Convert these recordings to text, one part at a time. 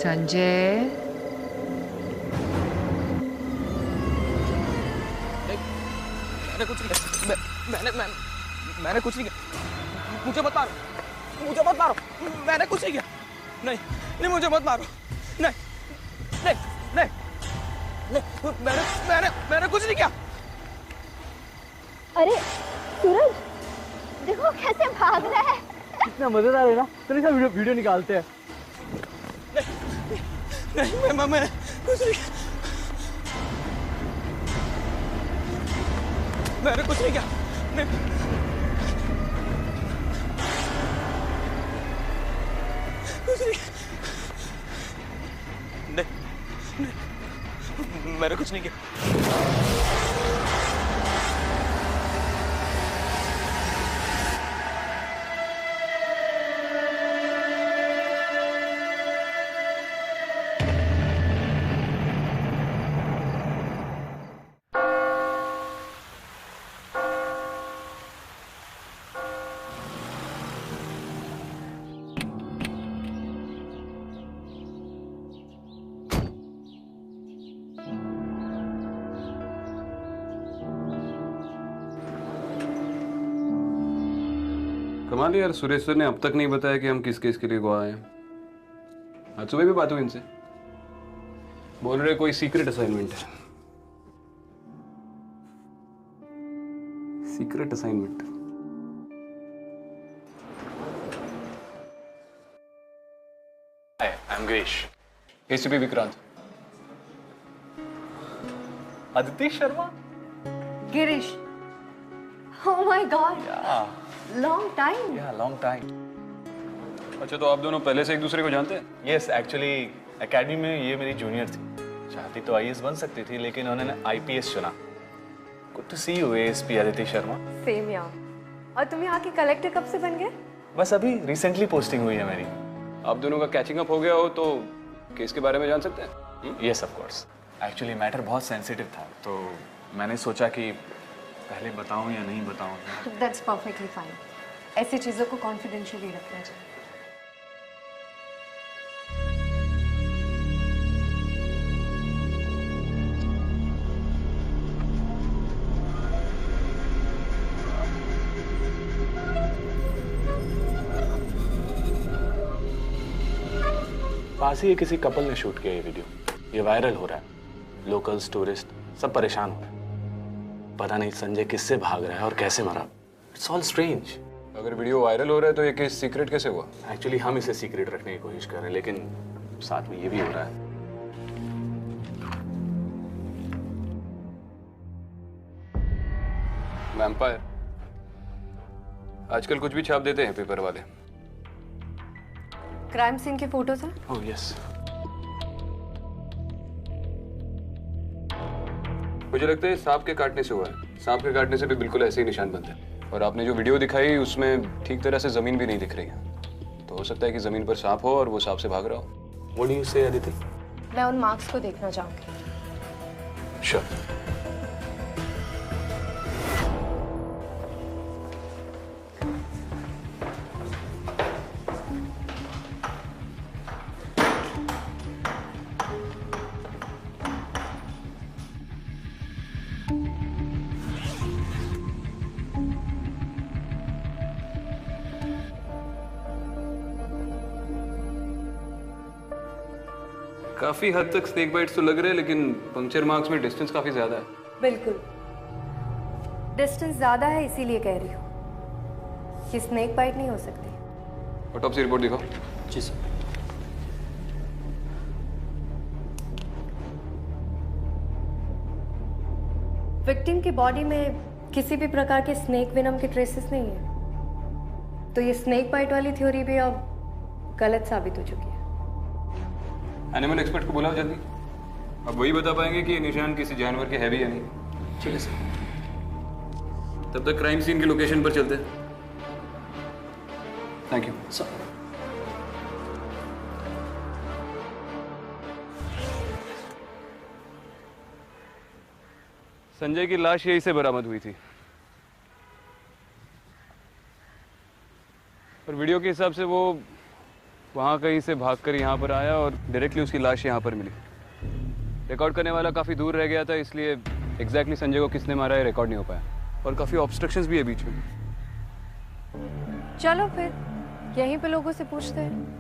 संजय, मैंने कुछ नहीं, मैंने कुछ नहीं किया। मुझे मत मारो, मैंने कुछ नहीं किया। नहीं नहीं, मुझे मत मारो। नहीं नहीं नहीं नहीं, मैंने कुछ नहीं किया। अरे सूरज, देखो कैसे भाग रहा है। कितना मजेदार है ना। चलिए सब वीडियो निकालते हैं। नहीं, मैं कुछ नहीं किया। मैंने कुछ नहीं किया। नहीं। कुछ नहीं। नहीं, मैंने कुछ नहीं किया। कमाल यार, सुरेश सर ने अब तक नहीं बताया कि हम किस केस के लिए गोवा आए हैं। आज सुबह भी बात हुई इनसे, बोल रहे कोई सीक्रेट असाइनमेंट है। Secret assignment. Hi, I am Girish. ACP Vikrant. Aditi Sharma. Girish, oh my God, long time. या लॉन्ग टाइम। अच्छा, तो आप दोनों पहले से एक दूसरे को जानते हैं? यस, एक्चुअली एकेडमी में ये मेरी जूनियर थी। चाहती तो आईएएस बन सकती थी, लेकिन उन्होंने आईपीएस चुना। Good to see you ASP Aditi Sharma. Same यार। और तुम यहाँ के कलेक्टर कब से बन गए? बस अभी रिसेंटली पोस्टिंग हुई है मेरी। आप दोनों का कैचिंग अप हो गया हो तो केस के बारे में जान सकते हैं? Yes of course. Actually matter बहुत सेंसिटिव था, तो मैंने सोचा कि पहले बताऊं या नहीं बताऊं। That's perfectly fine. ऐसी चीजों को कॉन्फिडेंशियल ही रखना चाहिए। पास ही किसी कपल ने शूट किया ये वीडियो। ये वायरल हो रहा है। लोकल्स, टूरिस्ट सब परेशान हो रहे हैं। पता नहीं संजय किससे भाग रहा है और कैसे मरा। It's all strange. अगर वीडियो वायरल हो रहा है तो ये केस सीक्रेट कैसे हुआ? एक्चुअली हम इसे सीक्रेट रखने की कोशिश कर रहे हैं, लेकिन साथ में ये भी हो रहा है। वैम्पायर आजकल कुछ भी छाप देते हैं पेपर वाले। क्राइम सीन के फोटोज हैं? Oh yes. मुझे लगता है सांप के काटने से हुआ है। सांप के काटने से भी बिल्कुल ऐसे ही निशान बनते हैं। और आपने जो वीडियो दिखाई उसमें ठीक तरह से जमीन भी नहीं दिख रही है, तो हो सकता है कि जमीन पर सांप हो और वो सांप से भाग रहा हो। व्हाट डू यू से अदिति? मैं उन मार्क्स को देखना चाहूंगी। श्योर। काफी हद तक स्नेक बाइट्स तो लग रहे हैं, लेकिन पंक्चर मार्क्स में डिस्टेंस काफी ज्यादा है। बिल्कुल, डिस्टेंस ज्यादा है, इसीलिए कह रही हूँ कि स्नेक बाइट नहीं हो सकती। ऑटोप्सी रिपोर्ट दिखाओ। जी सर। विक्टिम की बॉडी में किसी भी प्रकार के स्नेक वेनम के ट्रेसेस नहीं है, तो ये स्नेक बाइट वाली थ्योरी भी अब गलत साबित हो चुकी है। एनिमल एक्सपर्ट को बुलाओ जल्दी। अब वही बता पाएंगे कि ये निशान किसी जानवर के है भी या नहीं। ठीक है सर। तब तक क्राइम सीन की लोकेशन पर चलते हैं। Thank you sir. संजय की लाश यहीं से बरामद हुई थी, और वीडियो के हिसाब से वो वहाँ कहीं से भागकर यहाँ पर आया और डायरेक्टली उसकी लाश यहाँ पर मिली। रिकॉर्ड करने वाला काफ़ी दूर रह गया था, इसलिए एग्जैक्टली संजय को किसने मारा है रिकॉर्ड नहीं हो पाया। और काफ़ी ऑब्स्ट्रक्शंस भी है बीच में। चलो फिर यहीं पे लोगों से पूछते हैं।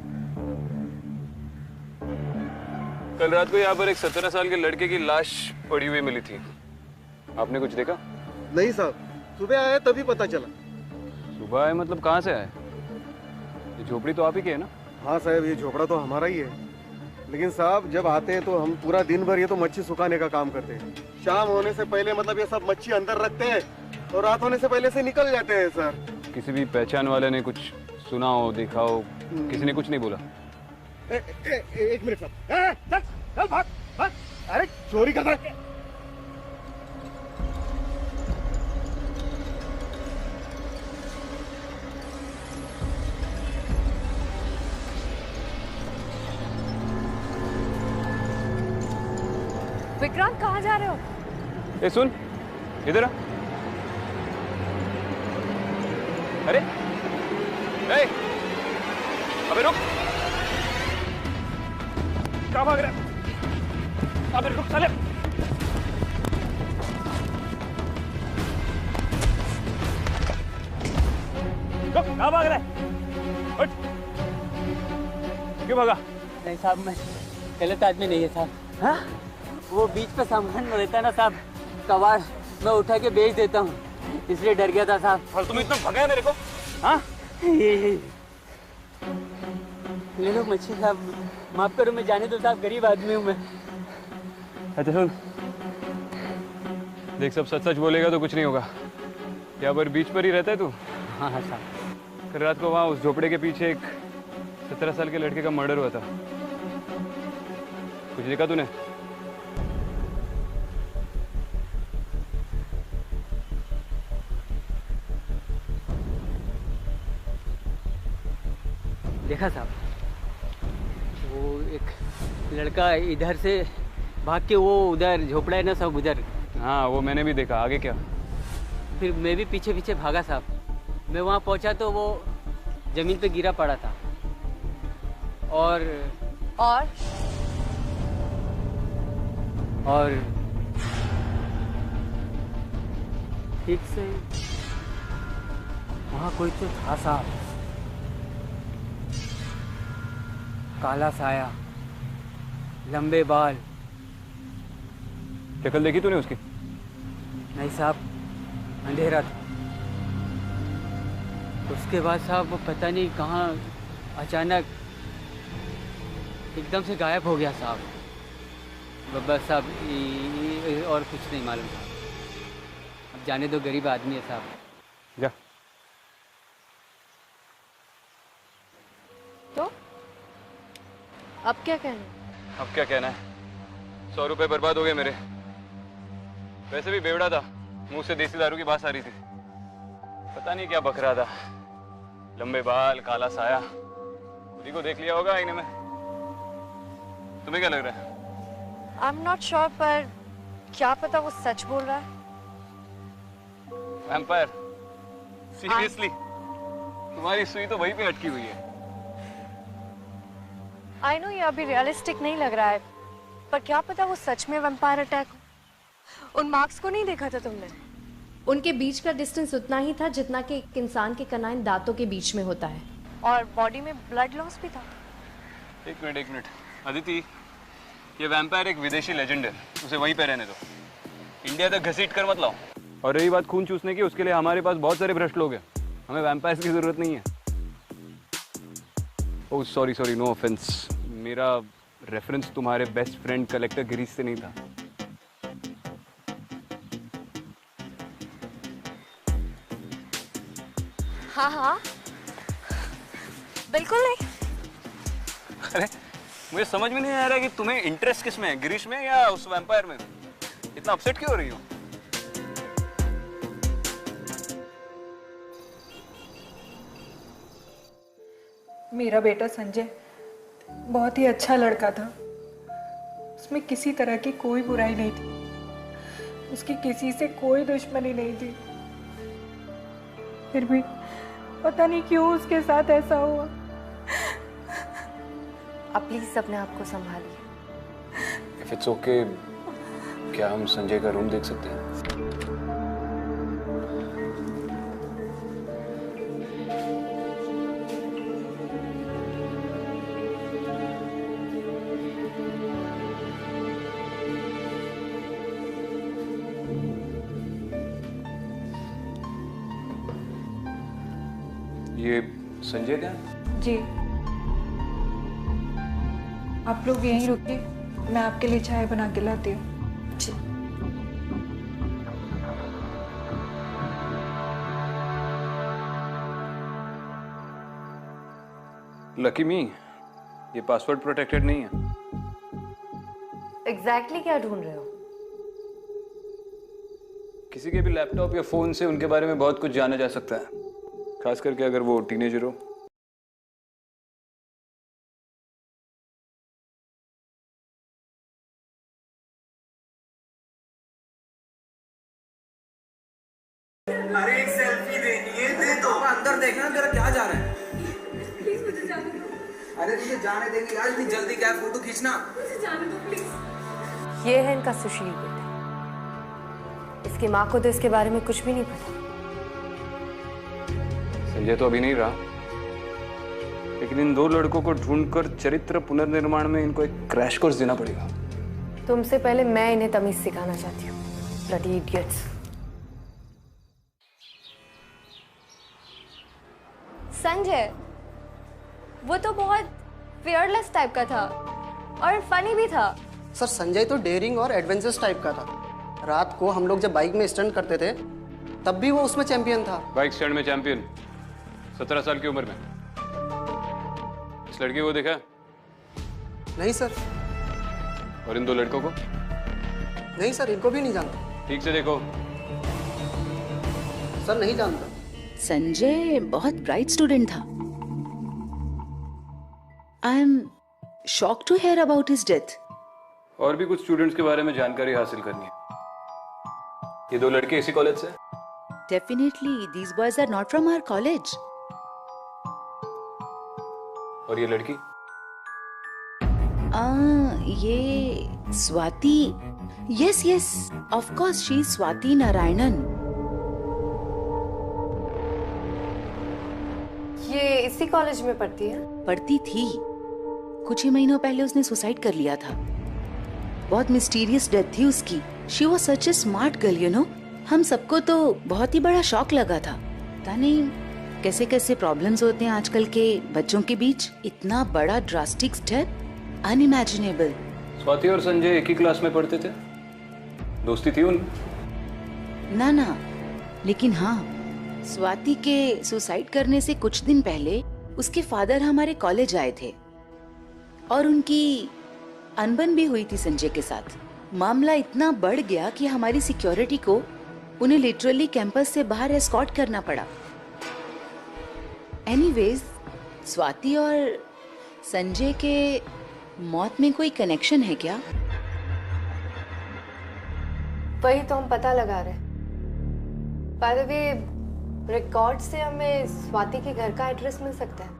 कल रात को यहाँ पर एक 17 साल के लड़के की लाश पड़ी हुई मिली थी, आपने कुछ देखा? नहीं साहब, सुबह आया तभी पता चला। सुबह आए मतलब कहाँ से आए? ये झोपड़ी तो आप ही की है ना? हाँ साहब, ये झोपड़ा तो हमारा ही है, लेकिन साहब जब आते हैं तो हम पूरा दिन भर ये तो मच्छी सुखाने का काम करते हैं। शाम होने से पहले मतलब ये सब मच्छी अंदर रखते हैं और रात होने से पहले से निकल जाते हैं सर। किसी भी पहचान वाले ने कुछ सुना हो, देखा हो? किसी ने कुछ नहीं बोला? एक मिनट साहब, चल चल भाग भाग। अरे चोरी कर रहा है। विक्रांत कहाँ जा रहे हो? ए सुन, इधर आ। अरे ए, अबे रुक, कहाँ भाग रहा है? अबे रुक साले। रुक, कहाँ भाग रहा है? हट। क्यों भागा? नहीं साहब, मैं गलत आदमी नहीं है साहब। हाँ, वो बीच पे सामान रहता है ना साहब, कबाड़ मैं उठा के बेच देता हूँ, इसलिए डर गया था साहब। और तुम इतना भगाया मेरे को? हाँ, ले लो मच्छी साहब, माफ करो, मैं जाने दो साहब, गरीब आदमी हूँ मैं। अच्छा सुन, देख सब सच सच बोलेगा तो कुछ नहीं होगा। यहाँ पर बीच पर ही रहता है तू? हाँ हाँ साहब। कल रात को वहाँ उस झोपड़े के पीछे एक 17 साल के लड़के का मर्डर हुआ था, कुछ देखा तूने? देखा साहब, वो एक लड़का इधर से भाग के वो उधर झोपड़ा है ना साहब, उधर। हाँ वो मैंने भी देखा। आगे क्या? फिर मैं भी पीछे पीछे भागा साहब। मैं वहाँ पहुँचा तो वो जमीन पे गिरा पड़ा था और ठीक से वहाँ कोई तो था साहब, काला साया, लंबे बाल। शक्ल देखी तूने उसकी? नहीं साहब, अंधेरा था। उसके बाद साहब वो पता नहीं कहाँ अचानक एकदम से गायब हो गया साहब। बस साहब, और कुछ नहीं मालूम साहब। अब जाने दो, गरीब आदमी है साहब। जा। तो अब क्या कहना? अब क्या कहना है? 100 रुपए बर्बाद हो गए मेरे। वैसे भी बेवड़ा था, मुंह से देसी दारू की बात आ रही थी। पता नहीं क्या बक रहा था। लंबे बाल, काला साया, खुदी को देख लिया होगा आईने में। तुम्हें क्या लग रहा है? आई एम नॉट श्योर, पर क्या पता वो सच बोल रहा है। वैम्पायर? सीरियसली? तुम्हारी सुई तो वहीं पे अटकी हुई है। आई नो ये अभी रियलिस्टिक नहीं लग रहा है, पर क्या पता वो सच में वैम्पायर अटैक हो। उन मार्क्स को नहीं देखा था तुमने? उनके बीच का डिस्टेंस उतना ही था जितना कि एक इंसान के कनाइन दांतों के बीच में होता है, और बॉडी में ब्लड लॉस भी था। एक मिनट अदिति, ये वैम्पायर एक विदेशी लेजेंड है, उसे वहीं पे रहने दो। इंडिया तक घसीट कर मत लाओ। और रही बात खून चूसने की, उसके लिए हमारे पास बहुत सारे भ्रष्ट लोग हैं, हमें वैम्पायर्स की जरूरत नहीं है। Oh sorry, no offence. मेरा रेफरेंस तुम्हारे बेस्ट फ्रेंड कलेक्टर गिरीश से नहीं था। हाँ, बिल्कुल नहीं। अरे मुझे समझ में नहीं आ रहा कि तुम्हें इंटरेस्ट किस में है, गिरीश में या उस वैम्पायर में? इतना अपसेट क्यों हो रही हो? मेरा बेटा संजय बहुत ही अच्छा लड़का था। उसमें किसी तरह की कोई बुराई नहीं थी, उसकी किसी से कोई दुश्मनी नहीं थी। फिर भी पता नहीं क्यों उसके साथ ऐसा हुआ। आप प्लीज अपने आप को संभालिए। इफ इट्स ओके, क्या हम संजय का रूम देख सकते हैं? ये संजय क्या? जी, आप लोग यहीं रुकिए, मैं आपके लिए चाय बना के लाती हूँ। लकी मी, ये पासवर्ड प्रोटेक्टेड नहीं है। एग्जैक्टली क्या ढूंढ रहे हो? किसी के भी लैपटॉप या फोन से उनके बारे में बहुत कुछ जाना जा सकता है, खास करके अगर वो टीनेजर हो। अरे एक सेल्फी देनी है, दे दो। अंदर देखना तेरा क्या जा रहा है। प्लीज मुझे जाने दो। अरे तुझे जाने देंगे यार, इतनी जल्दी क्या है, फोटो खींचना। मुझे जाने दो प्लीज। ये है इनका सुशील बेटा। इसकी माँ को तो इसके बारे में कुछ भी नहीं पता। संजय तो अभी नहीं रहा, लेकिन इन दो लड़कों को ढूंढकर चरित्र पुनर्निर्माण में इनको एक क्रैश कोर्स देना पड़ेगा। तुमसे पहले मैं इन्हें तमीज सिखाना चाहती हूँ। Bloody idiots. संजय, वो तो बहुत फियरलेस टाइप का था और फनी भी था। सर संजय तो डेयरिंग और एडवेंचरस टाइप का था। रात को हम लोग जब बाइक में स्टंट करते थे तब भी वो उसमें चैंपियन था। बाइक स्टैंड में चैंपियन, 17 साल की उम्र में। इस लड़की को देखा? नहीं सर। और इन दो लड़कों को? नहीं सर, इनको भी नहीं जानता। ठीक से देखो। सर नहीं जानता। संजय बहुत ब्राइट स्टूडेंट था। I am shocked to hear about his death. और भी कुछ स्टूडेंट्स के बारे में जानकारी हासिल करनी है। ये दो लड़के इसी कॉलेज से? Definitely these boys are not from our college. और ये लड़की? ये Swati. Yes yes, of course she is Swati Narayanan. ये इसी कॉलेज में पढ़ती है? पढ़ती थी। कुछ ही महीनों पहले उसने सुसाइड कर लिया था। बहुत मिस्टीरियस डेथ थी उसकी। She was such A smart girl, you know. हम सबको तो बहुत ही बड़ा शॉक लगा था। पता नहीं कैसे कैसे प्रॉब्लम्स होते हैं आजकल के बच्चों के बीच। इतना बड़ा ड्रास्टिक स्टेप, अनइमेजिनेबल। स्वाति और संजय एक ही क्लास में पढ़ते थे? दोस्ती थी उनमें? ना ना, लेकिन हाँ, स्वाति के सुसाइड करने से कुछ दिन पहले उसके फादर हमारे कॉलेज आए थे और उनकी अनबन भी हुई थी संजय के साथ। मामला इतना बढ़ गया कि हमारी सिक्योरिटी को उन्हें लिटरली कैंपस से बाहर एस्कॉर्ट करना पड़ा। एनीवेज, स्वाति और संजय के मौत में कोई कनेक्शन है क्या? वही तो हम पता लगा रहे। बाय द वे, रिकॉर्ड से हमें स्वाति के घर का एड्रेस मिल सकता है?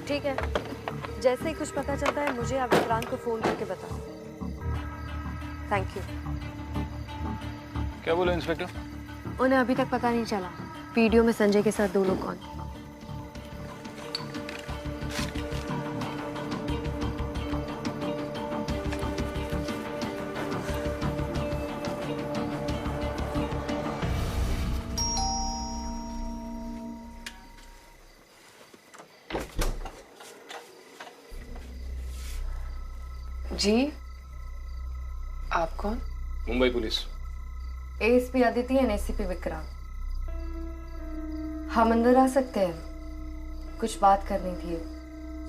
ठीक है, जैसे ही कुछ पता चलता है मुझे आप विक्रांत को फोन करके बताओ। Thank you. क्या बोला इंस्पेक्टर? उन्हें अभी तक पता नहीं चला वीडियो में संजय के साथ दो लोग कौन। जी, आप कौन? Mumbai police. ASP Aditi and ACP Vikrant. हम अंदर आ सकते हैं? कुछ बात करनी थी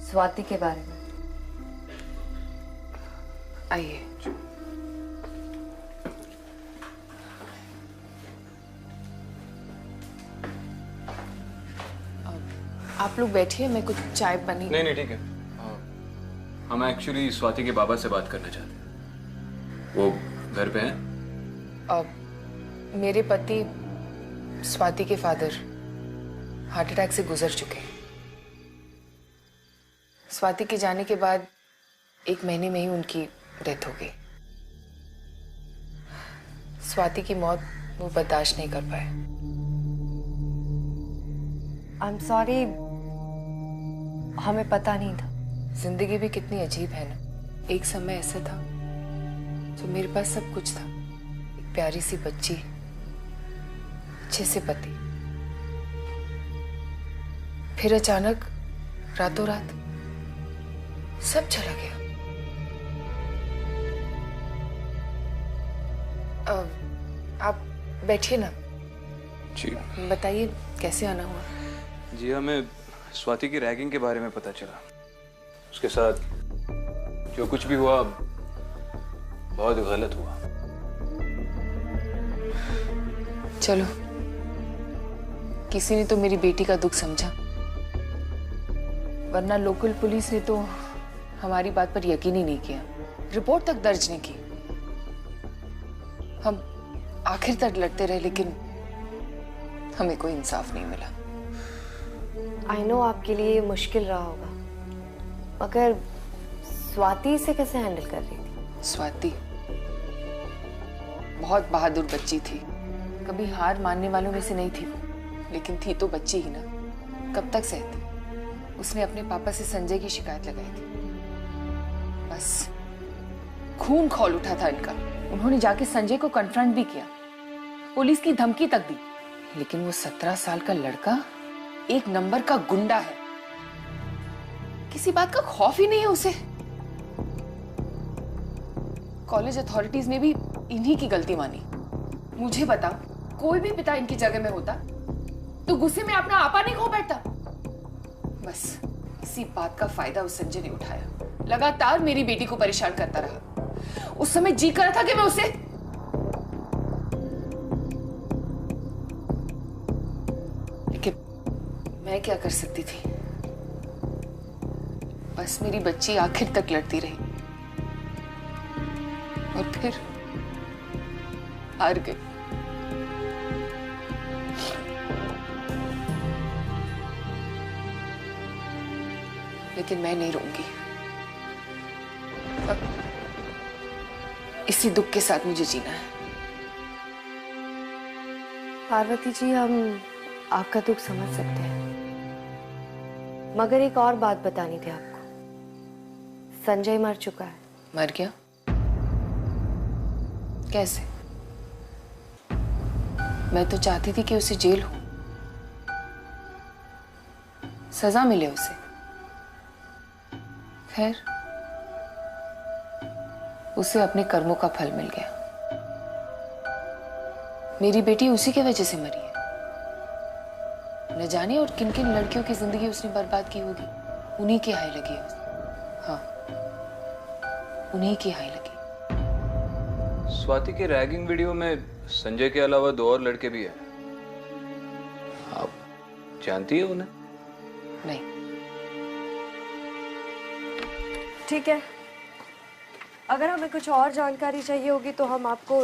स्वाति के बारे में। आइए। आप लोग बैठिए, मैं कुछ चाय बनी। नहीं नहीं ठीक है। हम एक्चुअली स्वाति के बाबा से बात करना चाहते हैं। वो घर पे हैं? अब मेरे पति स्वाति के फादर हार्ट अटैक से गुजर चुके हैं। स्वाति के जाने के बाद 1 महीने में ही उनकी डेथ हो गई। स्वाति की मौत वो बर्दाश्त नहीं कर पाए। आई एम सॉरी, हमें पता नहीं था। जिंदगी भी कितनी अजीब है ना। एक समय ऐसा था जो मेरे पास सब कुछ था, एक प्यारी सी बच्ची, अच्छे से पति, फिर अचानक रातों रात सब चला गया। आप बैठिए ना। जी बताइए कैसे आना हुआ? जी, हमें स्वाति की रैगिंग के बारे में पता चला। उसके साथ जो कुछ भी हुआ बहुत गलत हुआ। चलो, किसी ने तो मेरी बेटी का दुख समझा, वरना लोकल पुलिस ने तो हमारी बात पर यकीन ही नहीं किया, रिपोर्ट तक दर्ज नहीं की। हम आखिर तक लड़ते रहे लेकिन हमें कोई इंसाफ नहीं मिला। आई नो आपके लिए मुश्किल रहा होगा, मगर स्वाति इसे कैसे हैंडल कर रही थी? स्वाति बहुत बहादुर बच्ची थी, कभी हार मानने वालों में से नहीं थी वो, लेकिन थी तो बच्ची ही ना, कब तक सहती। उसने अपने पापा से संजय की शिकायत लगाई थी। बस खून खौल उठा था इनका। उन्होंने जाके संजय को कन्फ्रंट भी किया, पुलिस की धमकी तक दी, लेकिन वो 17 साल का लड़का 1 नंबर का गुंडा है, किसी बात का खौफ ही नहीं है उसे। कॉलेज अथॉरिटीज ने भी इन्हीं की गलती मानी। मुझे बताओ, कोई भी पिता इनकी जगह में होता तो गुस्से में अपना आपा नहीं खो बैठता। बस इसी बात का फायदा उस संजय ने उठाया, लगातार मेरी बेटी को परेशान करता रहा। उस समय जी कर रहा था कि मैं उसे लेकिन मैं क्या कर सकती थी? बस मेरी बच्ची आखिर तक लड़ती रही और फिर हार गई। लेकिन मैं नहीं रहूंगी। अब इसी दुख के साथ मुझे जीना है। पार्वती जी, हम आपका दुख समझ सकते हैं, मगर एक और बात बतानी थी आपको। संजय मर चुका है। मर गया? कैसे? मैं तो चाहती थी कि उसे जेल हो, सजा मिले उसे। खैर, उसे अपने कर्मों का फल मिल गया। मेरी बेटी उसी की वजह से मरी है। न जाने और किन किन लड़कियों की जिंदगी उसने बर्बाद की होगी, उन्हीं की हाय लगी है। हाँ, उन्हीं की हाय लगी। स्वाति के रैगिंग वीडियो में संजय के अलावा 2 और लड़के भी हैं। आप जानती है उन्हें? नहीं। ठीक है, अगर हमें कुछ और जानकारी चाहिए होगी तो हम आपको।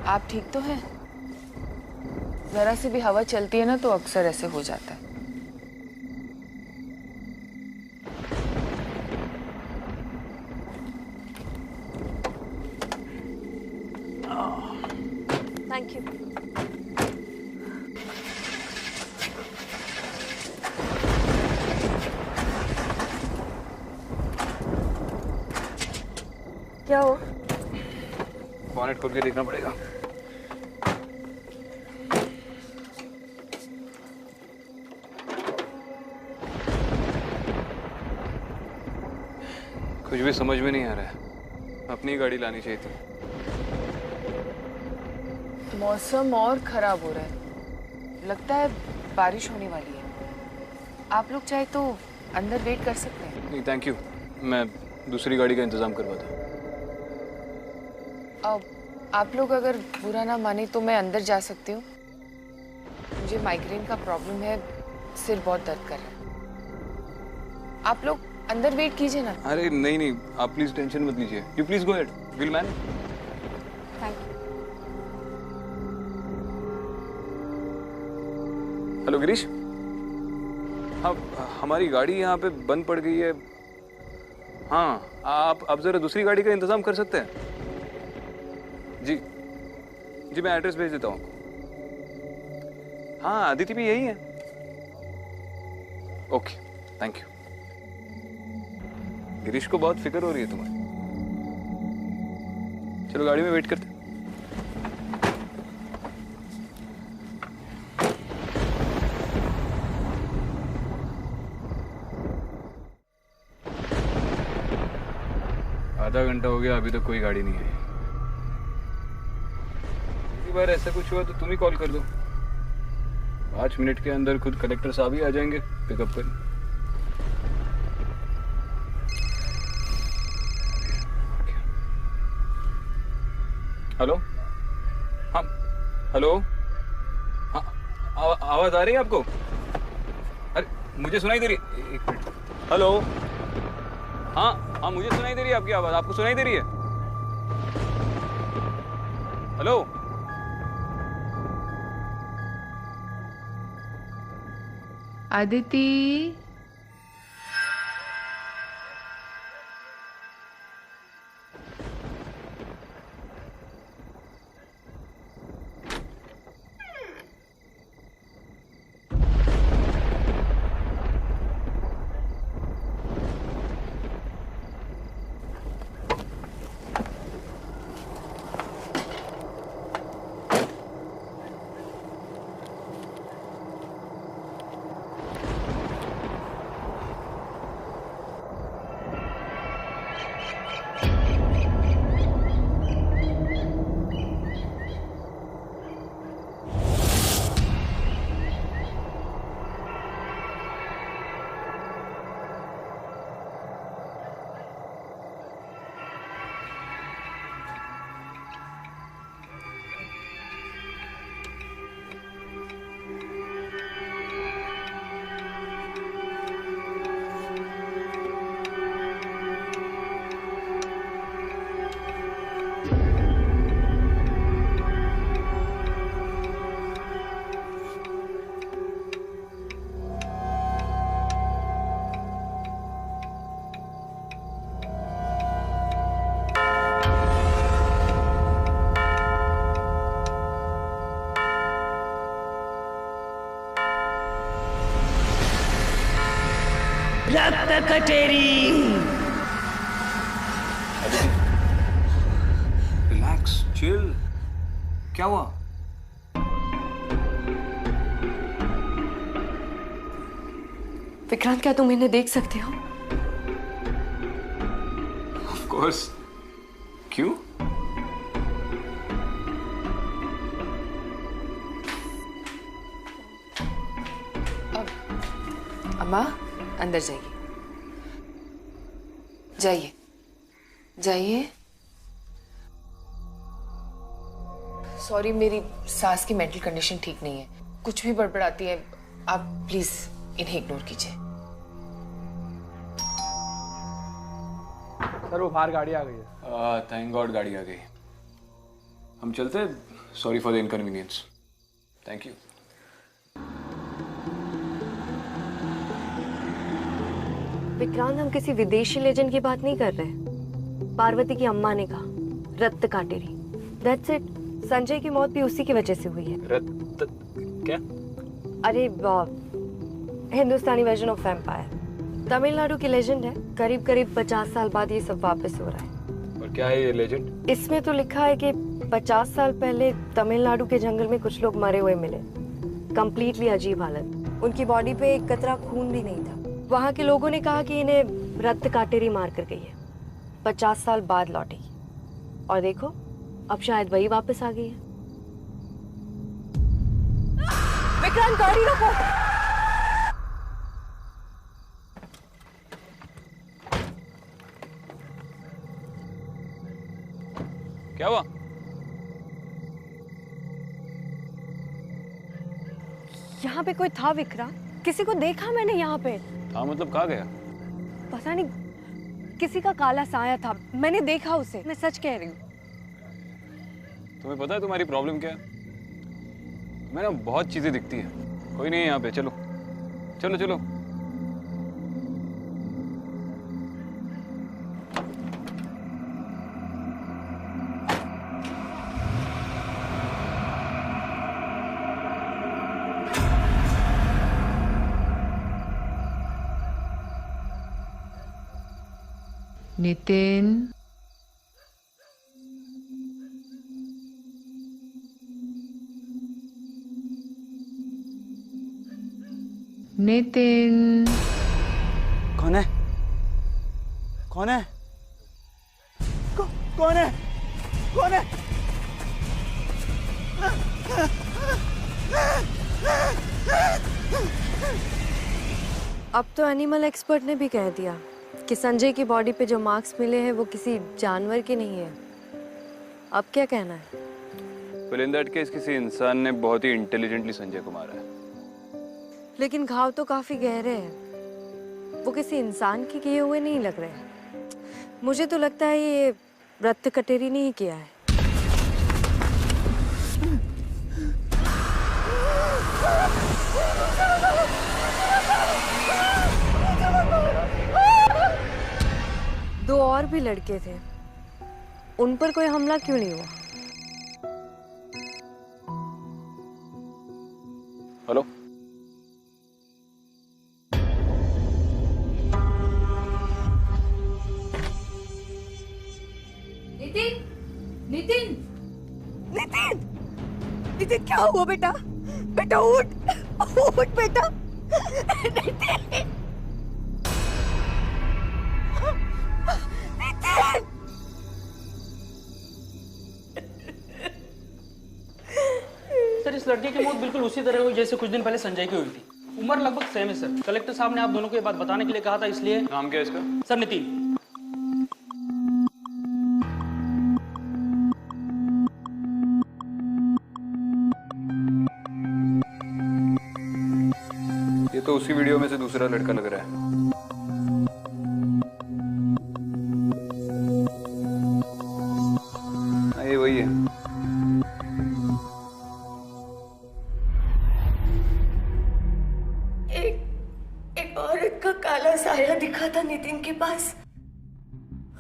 आप ठीक तो हैं? जरा सी भी हवा चलती है ना तो अक्सर ऐसे हो जाता है। Thank you. क्या हो? बॉनेट खोल के देखना पड़ेगा। कुछ भी समझ में नहीं आ रहा है। अपनी गाड़ी लानी चाहिए थी। मौसम और खराब हो रहा है, लगता है बारिश होने वाली है। आप लोग चाहे तो अंदर वेट कर सकते हैं। नहीं थैंक यू, मैं दूसरी गाड़ी का इंतजाम करवाता हूँ। अब आप लोग अगर बुरा ना माने तो मैं अंदर जा सकती हूँ। मुझे माइग्रेन का प्रॉब्लम है, सिर बहुत दर्द कर रहा है। आप लोग अंदर वेट कीजिए ना। अरे नहीं नहीं, आप प्लीज टेंशन मत लीजिए। You please go ahead, will manage. Thank you. Hello Girish, हाँ हमारी गाड़ी यहाँ पे बंद पड़ गई है। हाँ आप जरा दूसरी गाड़ी का इंतजाम कर सकते हैं? जी जी, मैं एड्रेस भेज देता हूँ आपको। हाँ अदिति भी यही है। Okay thank you. गिरीश को बहुत फिक्र हो रही है तुम्हारी। चलो गाड़ी में वेट करते। आधा घंटा हो गया, अभी तक कोई गाड़ी नहीं आई। अगली बार ऐसा कुछ हुआ तो तुम ही कॉल कर दो। 5 मिनट के अंदर खुद कलेक्टर साहब ही आ जाएंगे पिकअप पर। हेलो, हाँ हेलो, हाँ आवाज आ रही है आपको? अरे मुझे सुनाई दे रही है, एक मिनट। हेलो, हाँ हाँ मुझे सुनाई दे रही है आपकी आवाज, आपको सुनाई दे रही है? हेलो, आदिति, रक्त कटेरी। Relax, chill. क्या हुआ? विक्रांत, क्या तुम इन्हें देख सकते हो? Of course. क्यों? अम्मा अंदर जाइए, जाइए जाइए। सॉरी, मेरी सास की मेंटल कंडीशन ठीक नहीं है, कुछ भी बड़बड़ाती है। आप प्लीज इन्हें इग्नोर कीजिए। सर वो बाहर गाड़ी आ गई है। थैंक गॉड गाड़ी आ गई। हम चलते। Sorry for the inconvenience. Thank you. Vikrant, हम किसी विदेशी लेजेंड की बात नहीं कर रहे। पार्वती की अम्मा ने कहा रक्त काटेरी। That's it. संजय की मौत भी उसी की वजह से हुई है। रक्त क्या? अरे हिंदुस्तानी वर्जन ऑफ वैम्पायर। तमिलनाडु की लेजेंड है। करीब करीब 50 साल बाद ये सब वापस हो रहा है। और क्या है ये लेजेंड? इसमें तो लिखा है कि 50 साल पहले तमिलनाडु के जंगल में कुछ लोग मरे हुए मिले। कंप्लीटली अजीब हालत। उनकी बॉडी पे एक कतरा खून भी नहीं था। वहाँ के लोगों ने कहा कि इन्हें रक्त काटेरी मार कर गई है। 50 साल बाद लौटेगी। और देखो, अब शायद वही वापस आ गई है। विक्रांत, गाड़ी रोको। क्या हुआ? यहाँ पे कोई था विक्रांत? किसी को देखा मैंने यहाँ पे? हाँ मतलब कहाँ गया? पता नहीं किसी का काला साया था, मैंने देखा उसे, मैं सच कह रही हूँ। तुम्हें पता है तुम्हारी प्रॉब्लम क्या है? तुम्हें ना बहुत चीजें दिखती है। कोई नहीं है यहाँ पे, चलो चलो चलो। नितिन, नितिन। कौन है? कौन है? कौन है? कौन है? अब तो एनिमल एक्सपर्ट ने भी कह दिया कि संजय की बॉडी पे जो मार्क्स मिले हैं वो किसी जानवर के नहीं है। अब क्या कहना है? Well, in that case, किसी इंसान ने बहुत ही इंटेलिजेंटली संजय को मारा है। लेकिन घाव तो काफी गहरे हैं, वो किसी इंसान के किए हुए नहीं लग रहे। मुझे तो लगता है ये रक्त कटेरी ने ही किया है। दो और भी लड़के थे, उन पर कोई हमला क्यों नहीं हुआ? हेलो, नितिन, नितिन, नितिन, नितिन क्या हुआ बेटा? बेटा उठ, उठ बेटा। नितिन, सर, इस लड़के की मौत बिल्कुल उसी तरह हुई जैसे कुछ दिन पहले संजय की हुई थी। उम्र लगभग सेम है सर। कलेक्टर साहब ने आप दोनों को ये बात बताने के लिए कहा था, इसलिए। नाम क्या है इसका? सर, नितिन। ये तो उसी वीडियो में से दूसरा लड़का लग रहा है। ये वही है। एक औरत का काला साया दिखा था नितिन के पास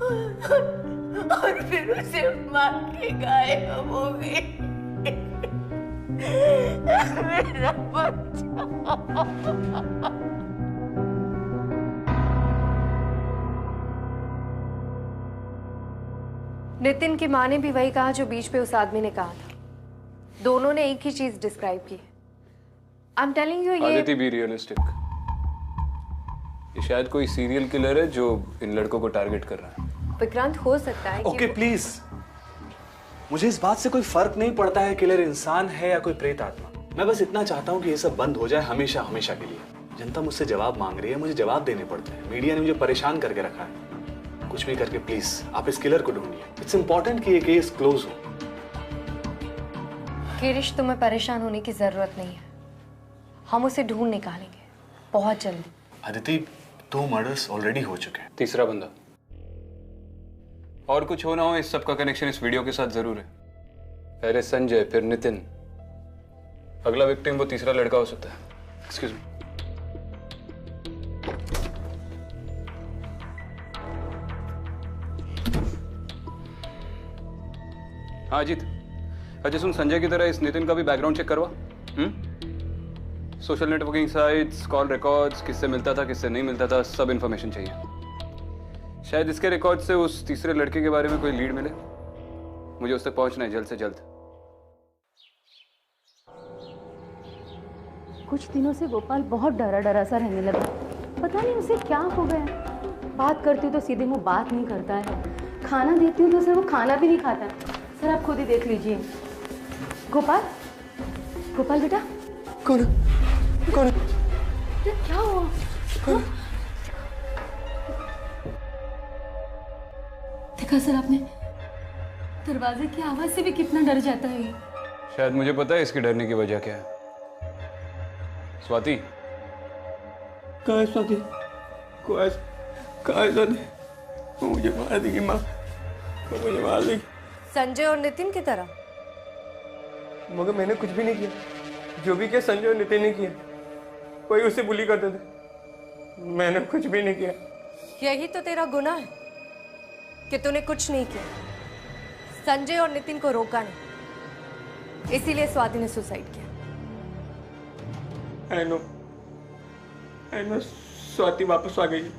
और फिर उसे मार के गायब हो गई। मेरा बच्चा। नितिन की माँ ने भी वही कहा जो बीच पे उस आदमी ने कहा था। दोनों ने एक ही चीज डिस्क्राइब की। आई एम टेलिंग यू, ये आदिति, बी रियलिस्टिक। ये शायद कोई सीरियल किलर है जो इन लड़कों को टारगेट कर रहा है। विक्रांत, हो सकता है ओके प्लीज, मुझे इस बात से कोई फर्क नहीं पड़ता है किलर इंसान है या कोई प्रेत आत्मा। मैं बस इतना चाहता हूँ कि ये सब बंद हो जाए हमेशा हमेशा के लिए। जनता मुझसे जवाब मांग रही है, मुझे जवाब देने पड़ते हैं। मीडिया ने मुझे परेशान करके रखा है। कुछ भी करके प्लीज आप इस किलर को ढूंढिए। इट्स इंपॉर्टेंट कि ये केस क्लोज हो। किरिश, तुम्हें परेशान होने की जरूरत नहीं है, हम उसे ढूंढ निकालेंगे बहुत जल्दी। आदिति, 2 मर्डर्स ऑलरेडी हो चुके हैं। तीसरा बंदा और कुछ हो ना हो, इस सब का कनेक्शन इस वीडियो के साथ जरूर है। पहले संजय, फिर नितिन, अगला विक्टिम वो तीसरा लड़का हो सकता है। Excuse me. हाँ अजीत, अजय सुन, संजय की तरह इस नितिन का भी बैकग्राउंड चेक करवा। Social networking sites, call records, किससे मिलता था किससे नहीं मिलता था, सब इन्फॉर्मेशन चाहिए। शायद इसके रिकॉर्ड से उस तीसरे लड़के के बारे में कोई लीड मिले। मुझे उस तक पहुंचना है जल्द से जल्द। कुछ दिनों से गोपाल बहुत डरा डरा सा रहने लगा। पता नहीं उसे क्या हो गया। बात करती हूँ तो सीधे मुंह बात नहीं करता है, खाना देती हूँ तो सर वो खाना भी नहीं खाता है। सर आप खुद ही देख लीजिए। गोपाल, गोपाल बेटा। कौन कौन? क्या हुआ? देखा सर आपने, दरवाजे की आवाज से भी कितना डर जाता है ये। शायद मुझे पता है इसके डरने की वजह क्या है। स्वाति, कहाँ है स्वाति? कहा जाने वो मुझे मार देगी माँ, वो मुझे मार देगी। संजय और नितिन की तरह? मगर मैंने कुछ भी नहीं किया, जो भी किया संजय और नितिन ने किया। कोई उसे बुली करते थे, मैंने कुछ भी नहीं किया। यही तो तेरा गुनाह है कि तूने कुछ नहीं किया। संजय और नितिन को रोका नहीं, इसीलिए स्वाति ने सुसाइड किया। I know, स्वाति वापस आ गई।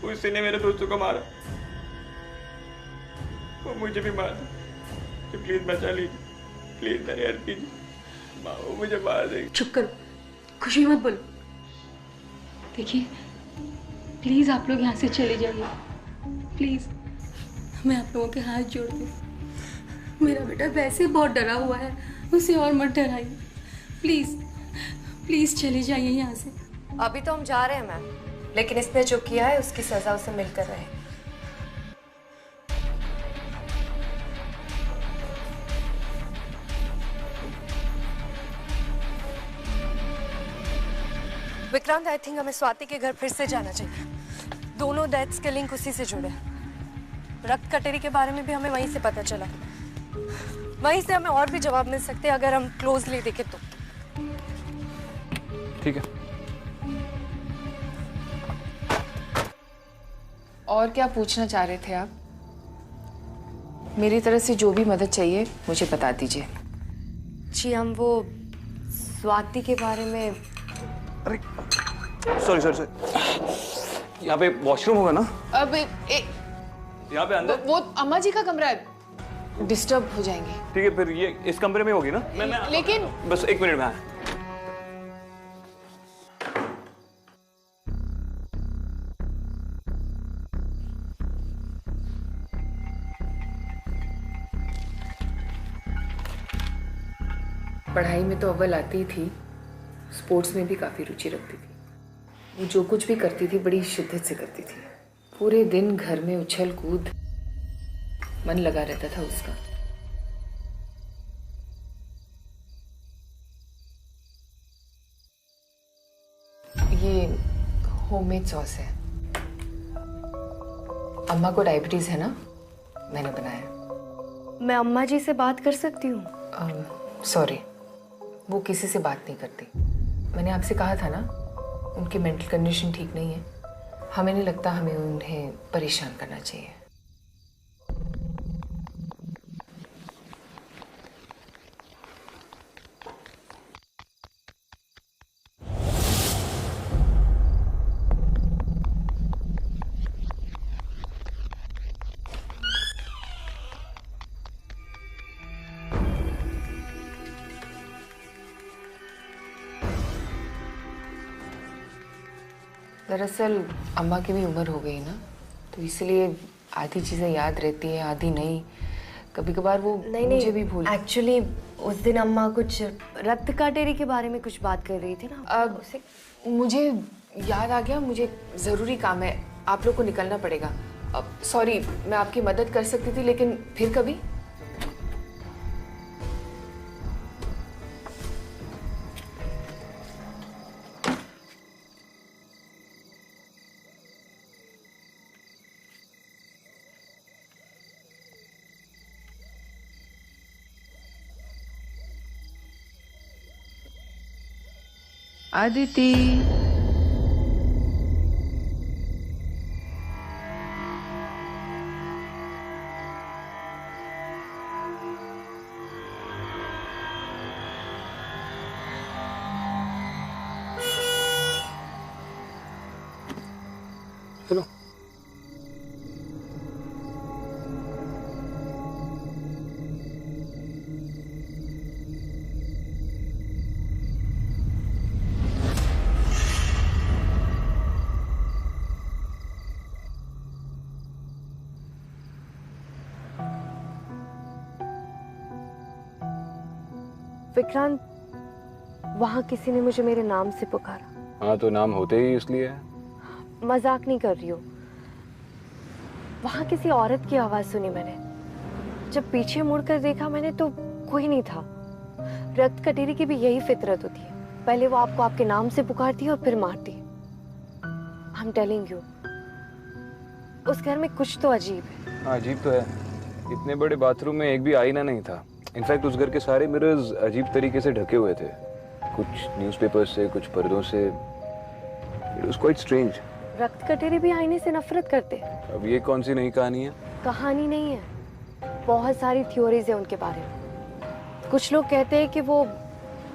उसी ने मेरे दोस्तों को मारा, वो मुझे भी मार दे। तो प्लीज बचा लीजिए, प्लीज मेरी हेल्प कीजिए। माँ वो मुझे मार देगी। चुप करो, खुशी मत बोलो। देखिए प्लीज आप लोग यहाँ से चले जाइए, प्लीज। मैं आप लोगों के हाथ जोड़ती हूँ। मेरा बेटा वैसे बहुत डरा हुआ है, उसे और मत डराइए। प्लीज प्लीज चले जाइए यहाँ से। अभी तो हम जा रहे हैं मैम, लेकिन इसने जो किया है उसकी सजा उसे मिलकर रहे। विक्रांत, आई थिंक हमें स्वाति के घर फिर से जाना चाहिए। दोनों डेथ्स के लिंक उसी से जुड़े। रक्त कटेरी के बारे में भी हमें वहीं से पता चला। वहीं से हमें और भी जवाब मिल सकते हैं अगर हम क्लोजली देखें तो। ठीक है। और क्या पूछना चाह रहे थे आप? मेरी तरफ से जो भी मदद चाहिए मुझे बता दीजिए। जी हम वो स्वाति के बारे में। अरे सॉरी, यहाँ पे वॉशरूम होगा ना? अब यहाँ पे अंदर वो अम्मा जी का कमरा है, डिस्टर्ब हो जाएंगे। ठीक है, फिर ये इस कमरे में होगी ना? मैं लेकिन बस 1 मिनट में आया। पढ़ाई में तो अव्वल आती ही थी, स्पोर्ट्स में भी काफ़ी रुचि रखती थी। वो जो कुछ भी करती थी बड़ी शिद्दत से करती थी। पूरे दिन घर में उछल कूद, मन लगा रहता था उसका। ये होममेड सॉस है। अम्मा को डायबिटीज है ना, मैंने बनाया। मैं अम्मा जी से बात कर सकती हूँ? सॉरी, वो किसी से बात नहीं करती। मैंने आपसे कहा था ना, उनकी मेंटल कंडीशन ठीक नहीं है। हमें नहीं लगता हमें उन्हें परेशान करना चाहिए। दरअसल अम्मा की भी उम्र हो गई ना, तो इसलिए आधी चीज़ें याद रहती है, आधी नहीं। कभी कभार वो मुझे भी भूल। एक्चुअली उस दिन अम्मा कुछ रक्त काटेरी के बारे में कुछ बात कर रही थी ना। अब मुझे याद आ गया, मुझे ज़रूरी काम है, आप लोग को निकलना पड़ेगा। अब सॉरी, मैं आपकी मदद कर सकती थी, लेकिन फिर कभी। आदिति, चलो। विक्रांत, वहाँ किसी ने मुझे मेरे नाम से पुकारा। हाँ, तो नाम होते ही इसलिए है। मजाक नहीं कर रही हो। वहाँ किसी औरत की आवाज सुनी मैंने। जब पीछे मुड़कर देखा मैंने तो कोई नहीं था। रक्त कटेरी की भी यही फितरत होती है, पहले वो आपको आपके नाम से पुकारती है और फिर मारती है। आई एम टेलिंग यू, उस घर में कुछ तो अजीब है। हाँ अजीब तो है, इतने बड़े बाथरूम में एक भी आईना नहीं था। इनफैक्ट उस घर के सारे मिरर्स अजीब तरीके से ढके हुए थे, कुछ न्यूज़पेपर से, कुछ पर्दों से। It was quite strange. रक्त कटेरी भी आईने से नफरत करते। अब ये कौन सी नई कहानी है? कहानी नहीं है, बहुत सारी थ्योरीज है उनके बारे में। कुछ लोग कहते हैं कि वो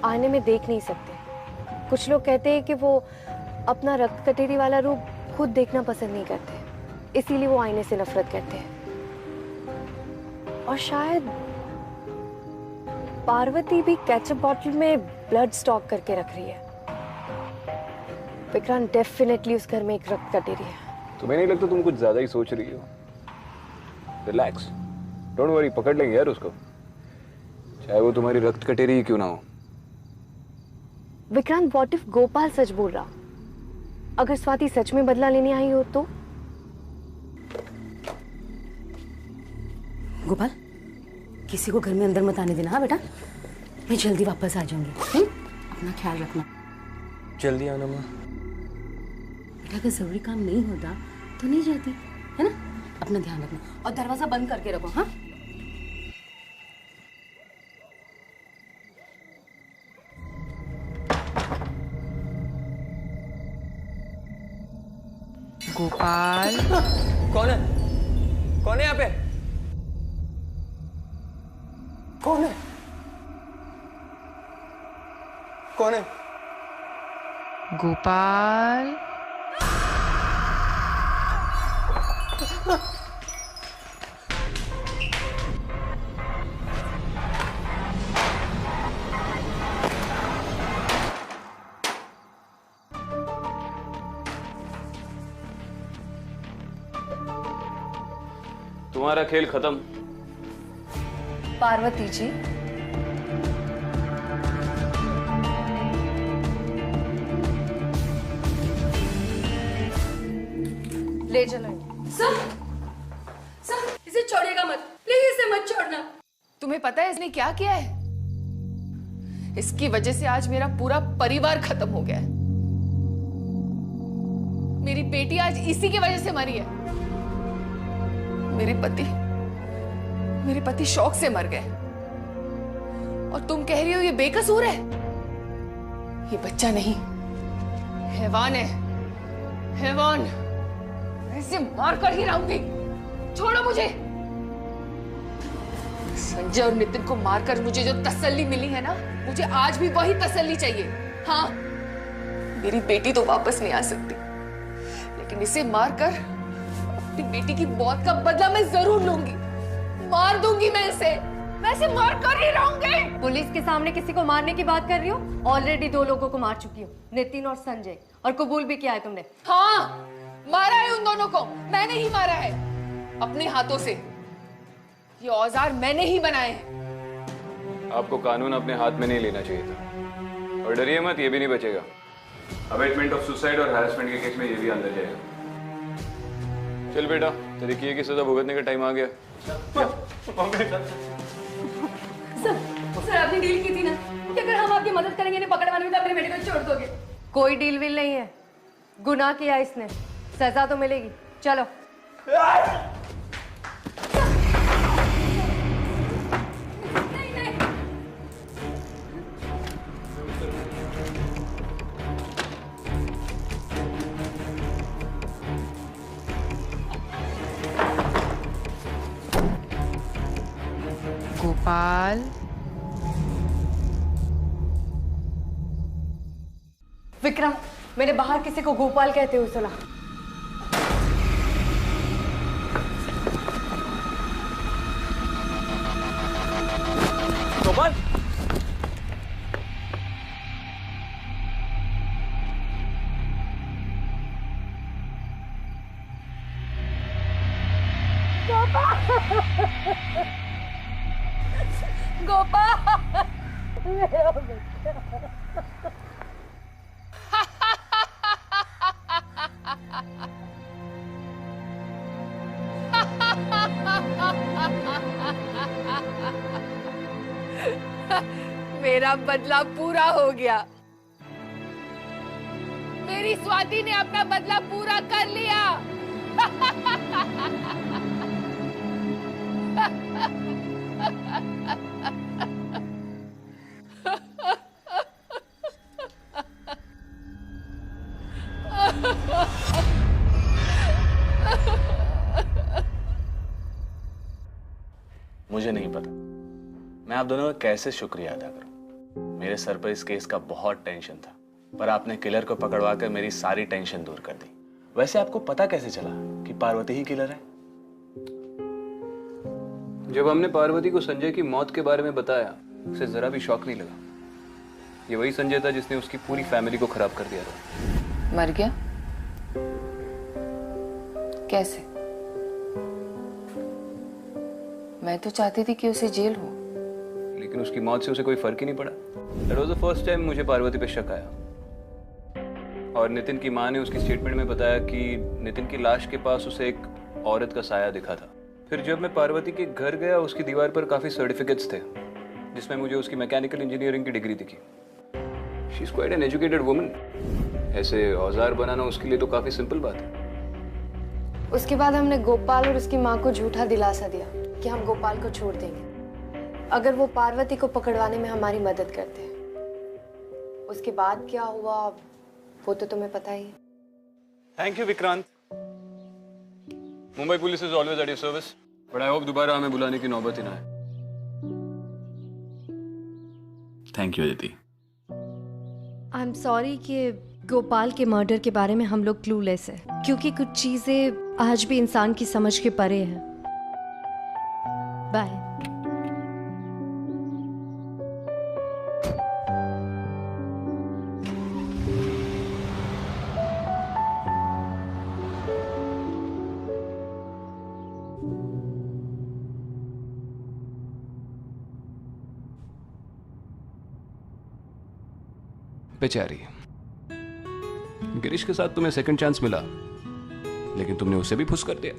आईने में देख नहीं सकते, कुछ लोग कहते हैं कि वो अपना रक्त कटेरी वाला रूप खुद देखना पसंद नहीं करते, इसीलिए वो आईने से नफरत करते हैं। और शायद पार्वती भी केचप बॉटल में ब्लड स्टॉक करके रख रही है। विक्रांत डेफिनेटली उस घर में एक रक्त कटेरी है। तुम्हें नहीं लगता तुम कुछ ज्यादा ही सोच रही हो? रिलैक्स, डोंट वरी, पकड़ लेंगे यार उसको, चाहे वो तुम्हारी रक्त कटेरी ही क्यों ना हो। विक्रांत, व्हाट इफ गोपाल सच बोल रहा? अगर स्वाति सच में बदला लेने आई हो तो? गोपाल, किसी को घर में अंदर मत आने देना। हाँ बेटा, मैं जल्दी वापस आ जाऊंगी। अपना ख्याल रखना। जल्दी आना माँ। बेटा अगर जरूरी काम नहीं होता तो नहीं जाती, है ना? अपना ध्यान रखना और दरवाजा बंद करके रखो। हाँ, गोपाल। कौन है? कौन है यहाँ पे? कौन है? कौन है? गोपाल। तुम्हारा खेल खत्म। पार्वती जी, ले चलो। सर, इसे छोड़िएगा मत, प्लीज इसे मत छोड़ना। तुम्हें पता है इसने क्या किया है? इसकी वजह से आज मेरा पूरा परिवार खत्म हो गया है। मेरी बेटी आज इसी की वजह से मरी है। मेरे पति शौक से मर गए और तुम कह रही हो ये बेकसूर है? ये बच्चा नहीं, हैवान है, हैवान। मैं इसे मारकर ही रहूंगी। छोड़ो मुझे। संजय और नितिन को मारकर मुझे जो तसल्ली मिली है ना, मुझे आज भी वही तसल्ली चाहिए। हाँ, मेरी बेटी तो वापस नहीं आ सकती, लेकिन इसे मारकर अपनी बेटी की मौत का बदला मैं जरूर लूंगी। मार दूंगी मैं इसे मार कर ही रहूंगी। पुलिस के सामने किसी को मारने की बात कर रही हो? ऑलरेडी 2 लोगों को मार चुकी हो, नितिन और संजय, और कबूल भी किया है तुमने। हाँ, मारा है उन दोनों को, मैंने ही मारा है अपने हाथों से। ये औजार मैंने ही बनाए हैं। आपको कानून अपने हाथ में नहीं लेना चाहिए था। और डरिए मत, ये भी नहीं बचेगा। अबेटमेंट ऑफ सुसाइड और हैरेसमेंट के केस में ये भी अंदर जाएगा। चल बेटा, तेरी किए की सजा भुगतने का टाइम आ गया। सर आपने डील की थी ना कि अगर हम आपकी मदद करेंगे इन्हें पकड़वाने में तो अपने बेटे को छोड़ दोगे। कोई डील विल नहीं है, गुनाह किया इसने, सजा तो मिलेगी। चलो। गोपाल। विक्रम, मैंने बाहर किसी को गोपाल कहते हुए सुना। गोपाल, गोपाल, मेरा बेटा। मेरा बदला पूरा हो गया। मेरी स्वाति ने अपना बदला पूरा कर लिया। मुझे नहीं पता मैं आप दोनों का कैसे शुक्रिया अदा करूं। मेरे सर पर इस केस का बहुत टेंशन था, पर आपने किलर को पकड़वा कर मेरी सारी टेंशन दूर कर दी। वैसे आपको पता कैसे चला कि पार्वती ही किलर है? जब हमने पार्वती को संजय की मौत के बारे में बताया, उसे जरा भी शौक नहीं लगा। ये वही संजय था जिसने उसकी पूरी फैमिली को खराब कर दिया था। मर गया? कैसे? मैं तो चाहती थी कि उसे जेल हो, लेकिन उसकी मौत से उसे कोई फर्क ही नहीं पड़ा। That was the first time मुझे पार्वती पे शक आया। और नितिन की माँ ने उसकी स्टेटमेंट में बताया कि नितिन की लाश के पास उसे एक औरत का साया दिखा था। फिर जब मैं पार्वती के घर गया, उसकी दीवार पर काफी सर्टिफिकेट्स थे जिसमें मुझे उसकी मैकेनिकल इंजीनियरिंग की डिग्री दिखी। She is quite an educated woman. ऐसे औजार बनाना उसके लिए तो काफी सिंपल बात है। उसके बाद हमने गोपाल और उसकी माँ को झूठा दिलासा दिया कि हम गोपाल को छोड़ देंगे अगर वो पार्वती को पकड़वाने में हमारी मदद करते हैं। उसके बाद क्या हुआ वो तो तुम्हें पता ही है। Thank you Vikrant. Mumbai police is always at your service, but I hope दोबारा हमें बुलाने की नौबत ही ना आए। Thank you Aditi. I am sorry कि गोपाल के मर्डर के बारे में हम लोग क्लूलेस है, क्योंकि कुछ चीजें आज भी इंसान की समझ के परे है। बाय। बेचारी, गिरीश के साथ तुम्हें सेकंड चांस मिला, लेकिन तुमने उसे भी फुस कर दिया।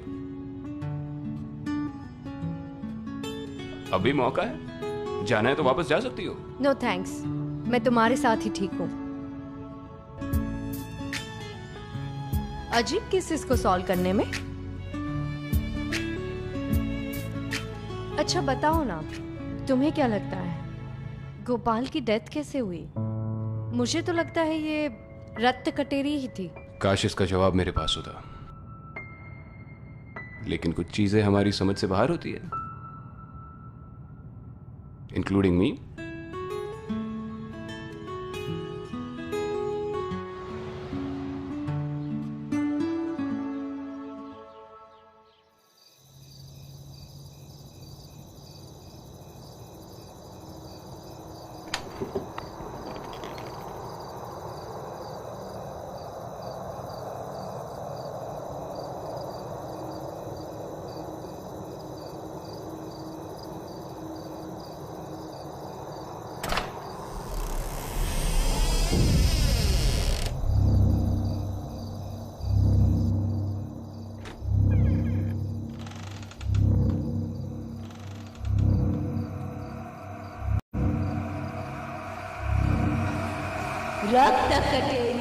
अभी मौका है, जाना है तो वापस जा सकती हो। नो थैंक्स, मैं तुम्हारे साथ ही ठीक हूँ। अजीब केसेस को सॉल्व करने में। अच्छा बताओ ना, तुम्हें क्या लगता है गोपाल की डेथ कैसे हुई? मुझे तो लगता है ये रक्त कटेरी ही थी। काश इसका जवाब मेरे पास होता, लेकिन कुछ चीजें हमारी समझ से बाहर होती है, इंक्लूडिंग मी। रक्त कटेरी।